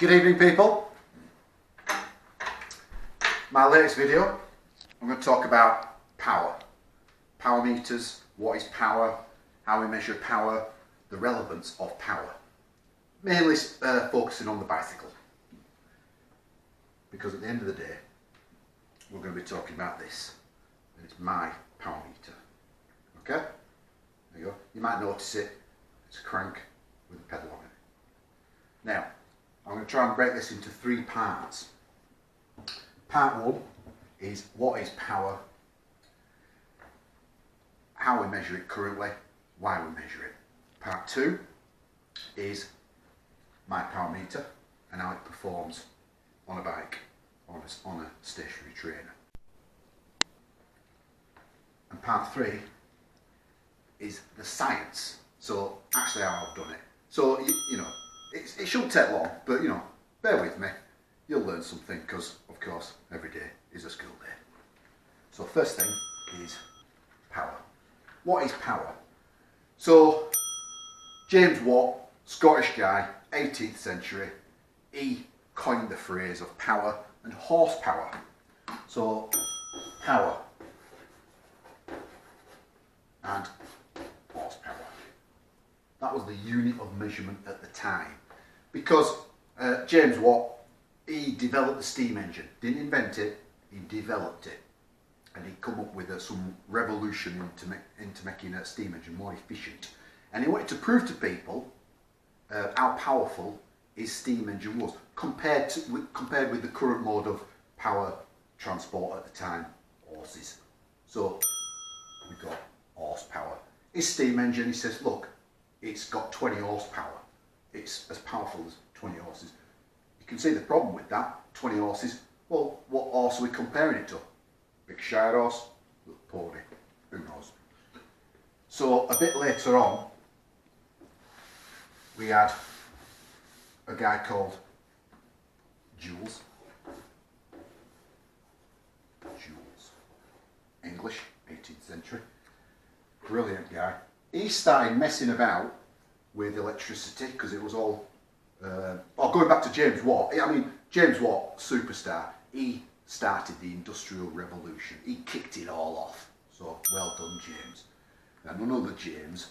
Good evening, people. My latest video, I'm going to talk about power. Power meters, what is power, how we measure power, the relevance of power. Mainly focusing on the bicycle. Because at the end of the day, we're going to be talking about this. And it's my power meter. Okay? There you go. You might notice it. It's a crank with a pedal on it. Now, I'm going to try and break this into three parts. Part one is what is power, how we measure it currently, why we measure it. Part two is my power meter and how it performs on a bike, on a stationary trainer. And part three is the science, so actually how I've done it. So, you know, it shouldn't take long, but, you know, bear with me. You'll learn something because, of course, every day is a school day. So first thing is power. What is power? So, James Watt, Scottish guy, 18th century, he coined the phrase of power and horsepower. So, power and horsepower. That was the unit of measurement at the time. Because James Watt, he developed the steam engine. Didn't invent it, he developed it. And he come up with some revolution into making a steam engine more efficient. And he wanted to prove to people how powerful his steam engine was compared with the current mode of power transport at the time, horses. So we've got horsepower. His steam engine, he says, look, it's got 20 horsepower. It's as powerful as 20 horses. You can see the problem with that, 20 horses. Well, what horse are we comparing it to? Big Shire horse? Little pony? Who knows? So a bit later on, we had a guy called Joule. English, 18th century. Brilliant guy. He started messing about with electricity because it was all going back to James Watt. I mean, James Watt, superstar, he started the Industrial Revolution. He kicked it all off. So, well done, James. And another James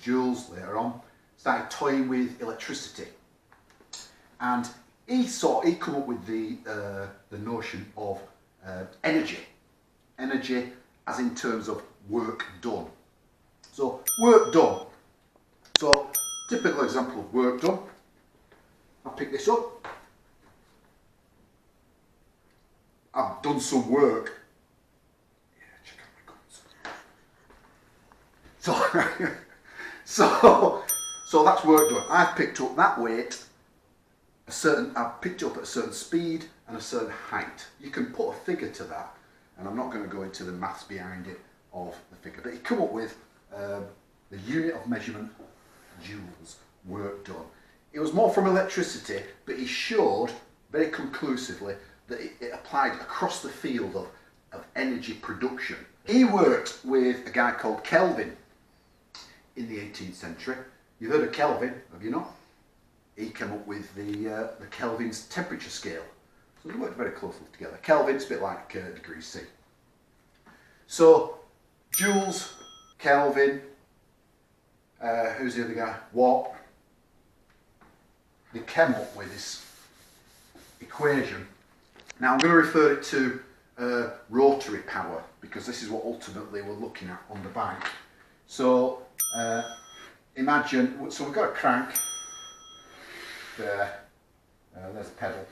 Joule, later on, started toying with electricity. And he come up with the notion of energy. Energy as in terms of work done. So, work done. So, typical example of work done. I'll pick this up. I've done some work. Yeah, check out my guns. So that's work done. I've picked up that weight. I've picked it up at a certain speed and a certain height. You can put a figure to that, and I'm not going to go into the maths behind it of the figure. But you come up with the unit of measurement, joules, work done. It was more from electricity, but he showed very conclusively that it applied across the field of energy production. He worked with a guy called Kelvin in the 18th century. You've heard of Kelvin, have you not? He came up with the Kelvin's temperature scale. So they worked very closely together. Kelvin's a bit like degrees C. So, joules, Kelvin, who's the other guy? Watt. They came up with this equation. Now I'm going to refer it to rotary power because this is what ultimately we're looking at on the bike. So imagine, so we've got a crank there, there's a pedal.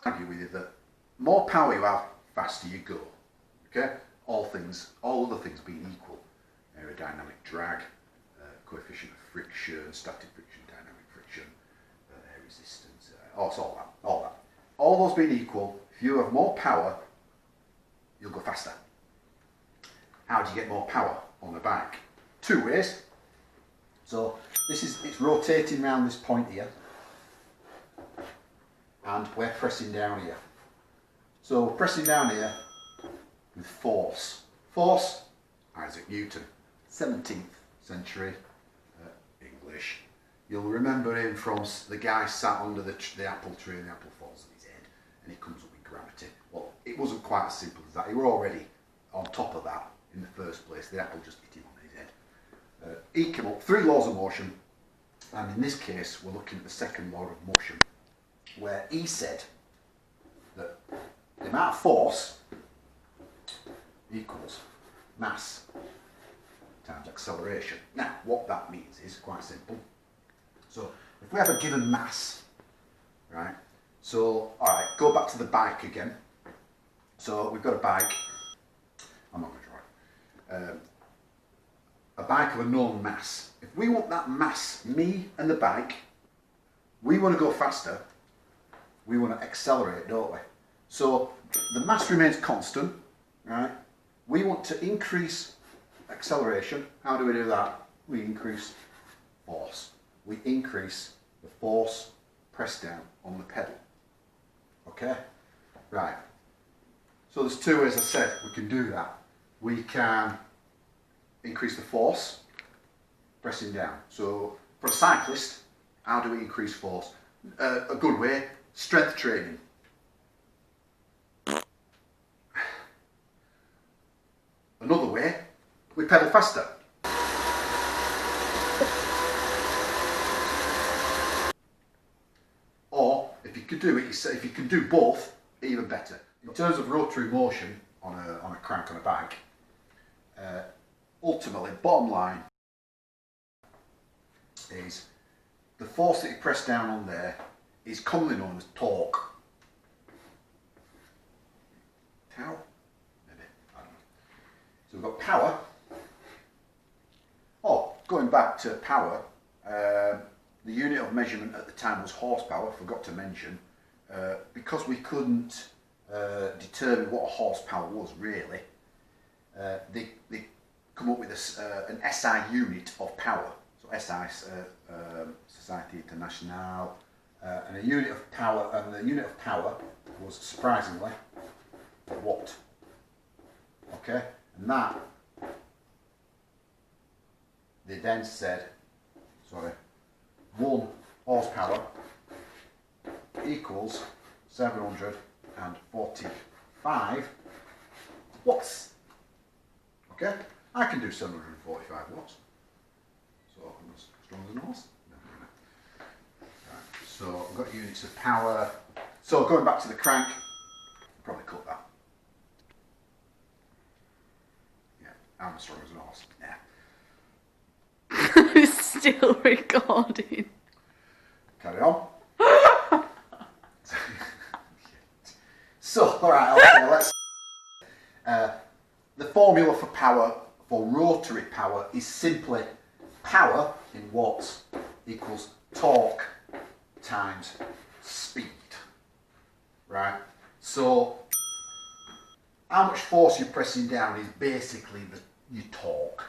I argue with you that more power you have, faster you go. Okay? All other things being equal. Aerodynamic drag, coefficient of friction, static friction, dynamic friction, air resistance, it's all that. All those being equal, if you have more power, you'll go faster. How do you get more power on a bike? Two ways. So it's rotating around this point here, and we're pressing down here. So pressing down here with force. Force Isaac Newton, 17th century English. You'll remember him from the guy sat under the apple tree and the apple falls on his head and he comes up with gravity. Well, it wasn't quite as simple as that. He were already on top of that in the first place. The apple just hit him on his head. He came up 3 laws of motion, and in this case we're looking at the second law of motion, where he said that the amount of force equals mass times acceleration. Now, what that means is quite simple. So, if we have a given mass, right? So, alright, go back to the bike again. So, we've got a bike. I'm not going to draw it. A bike of a known mass. If we want that mass, me and the bike, we want to go faster, we want to accelerate, don't we? So, the mass remains constant, right? We want to increase acceleration. How do we do that? We increase force. We increase the force pressed down on the pedal. Okay? Right. So there's 2 ways I said we can do that. We can increase the force pressing down. So for a cyclist, how do we increase force? A good way, strength training. Another way, we pedal faster. Or if you could do it, if you can do both, even better. In terms of rotary motion on a crank on a bike, ultimately, bottom line is the force that you press down on there is commonly known as torque. Tau? Maybe, I don't know. So we've got power. Oh, going back to power, the unit of measurement at the time was horsepower, forgot to mention, because we couldn't determine what a horsepower was really. They come up with an SI unit of power. So SI, Society Internationale, and a unit of power, and the unit of power was surprisingly watt. Okay, and that they then said, 1 horsepower equals 745 watts. Okay, I can do 745 watts. So I'm as strong as an horse. Right. So I've got units of power. So going back to the crank, probably cut that. Yeah, I'm as strong as an horse. Yeah. It's still recording. Carry on. So, alright, okay, let's... the formula for power, for rotary power, is simply power in watts equals torque times speed. Right? So, how much force you're pressing down is basically your torque.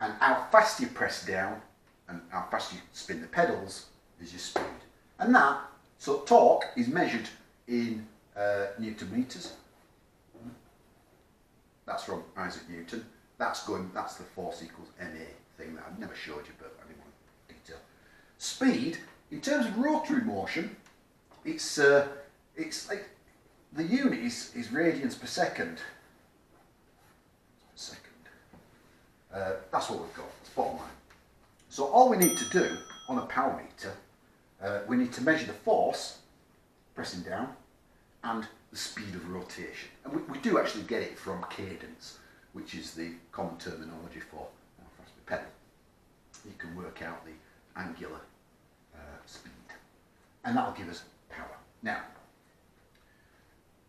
And how fast you press down and how fast you spin the pedals is your speed. And that, so torque is measured in Newton meters. That's from Isaac Newton. That's the force equals MA thing that I've never showed you, but I didn't want to detail. Speed, in terms of rotary motion, it's like the unit is radians per second. That's what we've got. That's bottom line. So all we need to do on a power meter, we need to measure the force pressing down and the speed of rotation. And we do actually get it from cadence, which is the common terminology for how fast we pedal. You can work out the angular speed, and that'll give us power. Now,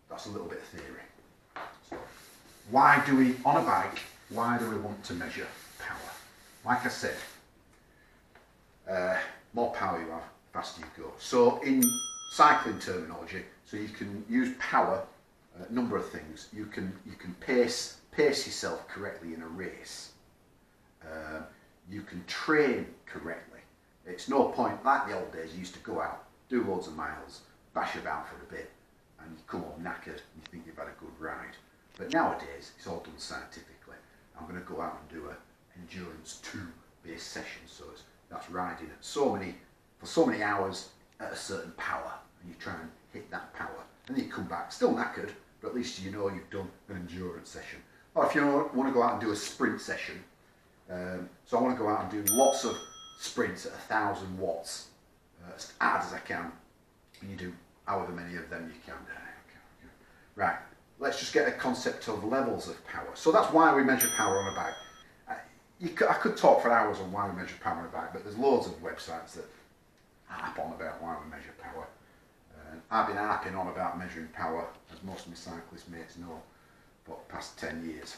that's a little bit of theory. So, why do we, on a bike, why do we want to measure power? Like I said, more power you have, faster you go. So in cycling terminology, so you can use power, a number of things. You can pace yourself correctly in a race. You can train correctly. It's no point, like the old days, you used to go out, do loads of miles, bash about for a bit, and you come home knackered and you think you've had a good ride. But nowadays, it's all done scientifically. I'm going to go out and do a endurance 2 base session. So that's riding at for so many hours at a certain power, and you try and hit that power, and then you come back still knackered, but at least you know you've done an endurance session. Or if you want to go out and do a sprint session, so I want to go out and do lots of sprints at 1,000 watts, as hard as I can, and you do however many of them you can. Right, let's just get a concept of levels of power. So that's why we measure power on a bike. I could talk for hours on why we measure power on a bike, but there's loads of websites that harp on about why we measure power. I've been harping on about measuring power, as most of my cyclist mates know, for the past 10 years.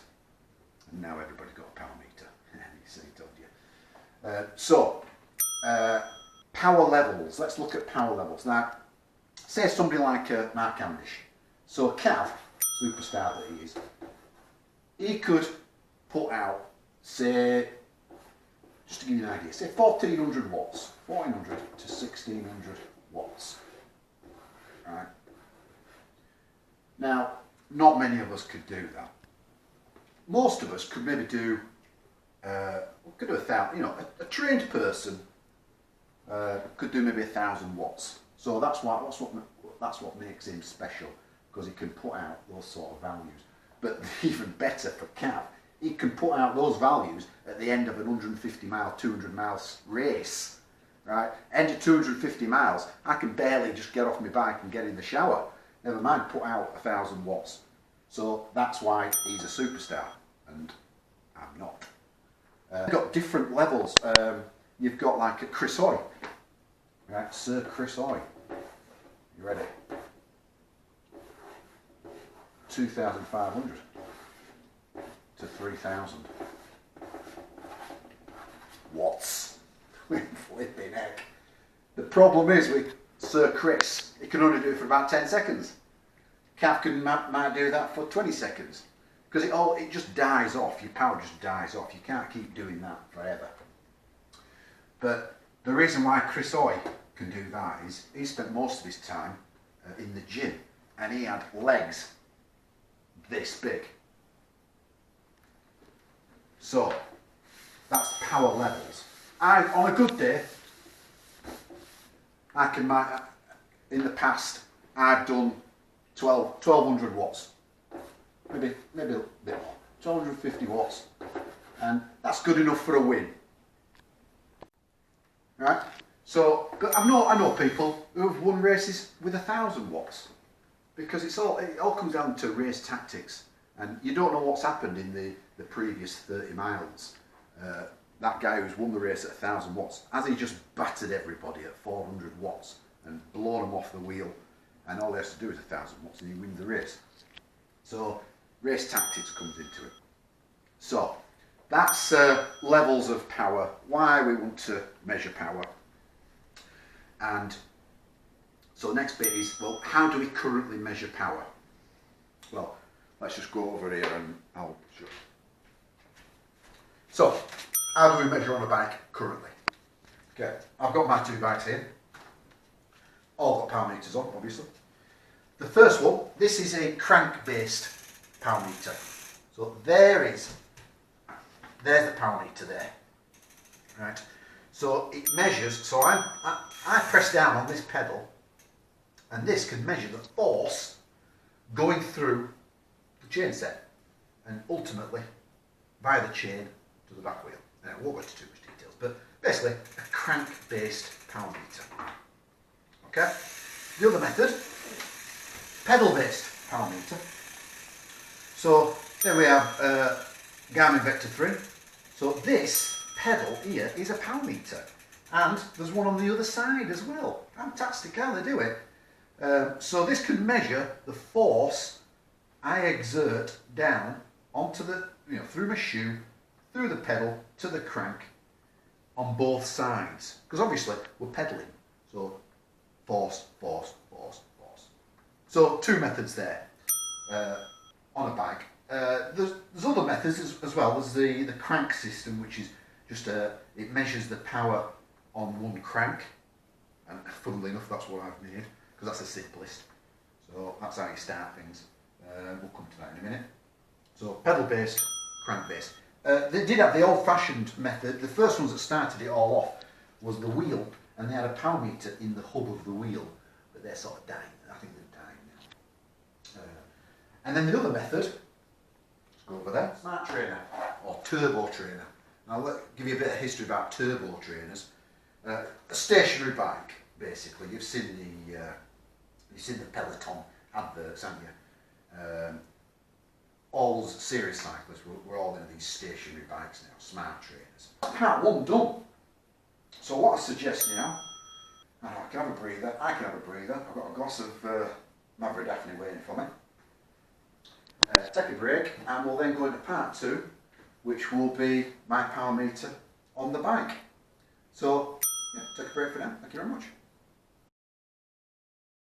And now everybody's got a power meter. You see, told you. Power levels. Let's look at power levels. Now, say somebody like Mark Cavendish. So Cav, superstar that he is, he could put out, say, just to give you an idea, say 1400 watts, 1400 to 1600 watts. Right. Now, not many of us could do that. Most of us could maybe do, could do 1,000. You know, a trained person could do maybe 1,000 watts. So that's what makes him special, because he can put out those sort of values. But even better for Cav, he can put out those values at the end of an 150 mile, 200 miles race. Right, end of 250 miles, I can barely just get off my bike and get in the shower. Never mind put out 1,000 watts. So that's why he's a superstar, and I'm not. You've got different levels. You've got like a Chris Hoy, right? Sir Chris Hoy. You ready? 2,500 to 3,000 watts. Flipping heck. The problem is with Sir Chris, he can only do it for about 10 seconds. Cav might do that for 20 seconds. Because it just dies off, your power just dies off. You can't keep doing that forever. But the reason why Chris Hoy can do that is he spent most of his time in the gym, and he had legs this big. So that's power levels. On a good day, in the past, I've done 1,200 watts, maybe a bit more, 1,250 watts, and that's good enough for a win. Right? So, but I know people who have won races with 1,000 watts, because it all comes down to race tactics, and you don't know what's happened in the previous 30 miles. That guy who's won the race at 1,000 watts, has he just battered everybody at 400 watts and blown them off the wheel, and all he has to do is 1,000 watts and he wins the race. So race tactics comes into it. So that's levels of power, why we want to measure power. And so the next bit is, well, how do we currently measure power? Well, let's just go over here and I'll show you. So, how do we measure on a bike currently? Okay, I've got my 2 bikes here. All got power meters on, obviously. The first one, this is a crank-based power meter. So there's the power meter there. Right. So it measures. So I press down on this pedal, and this can measure the force going through the chain set, and ultimately via the chain to the back wheel. Now, I won't go into too much details, but basically a crank-based power meter. Okay. The other method, pedal-based power meter. So there we have Garmin Vector 3. So this pedal here is a power meter, and there's one on the other side as well. Fantastic how they do it. So this can measure the force I exert down onto the, through my shoe, through the pedal to the crank on both sides, because obviously we're pedaling. So force, force, force, force. So 2 methods there on a bike. There's other methods as well. There's the crank system, which is just it measures the power on one crank, and funnily enough that's what I've made, because that's the simplest. So that's how you start things. We'll come to that in a minute. So pedal based, crank based. They did have the old-fashioned method. The first ones that started it all off was the wheel, and they had a power meter in the hub of the wheel, but they're sort of dying. I think they're dying now. And then the other method, let's go over there, Smart Trainer, or Turbo Trainer. Now I'll give you a bit of history about turbo trainers. A stationary bike, basically. You've seen the Peloton adverts, haven't you? All serious cyclists, we're all into these stationary bikes now, Smart Trainers. Part one done. So what I suggest now, I can have a breather, I've got a glass of Mavra Daphne waiting for me. Take a break, and we'll then go into part two, which will be my power meter on the bike. So, yeah, take a break for now. Thank you very much.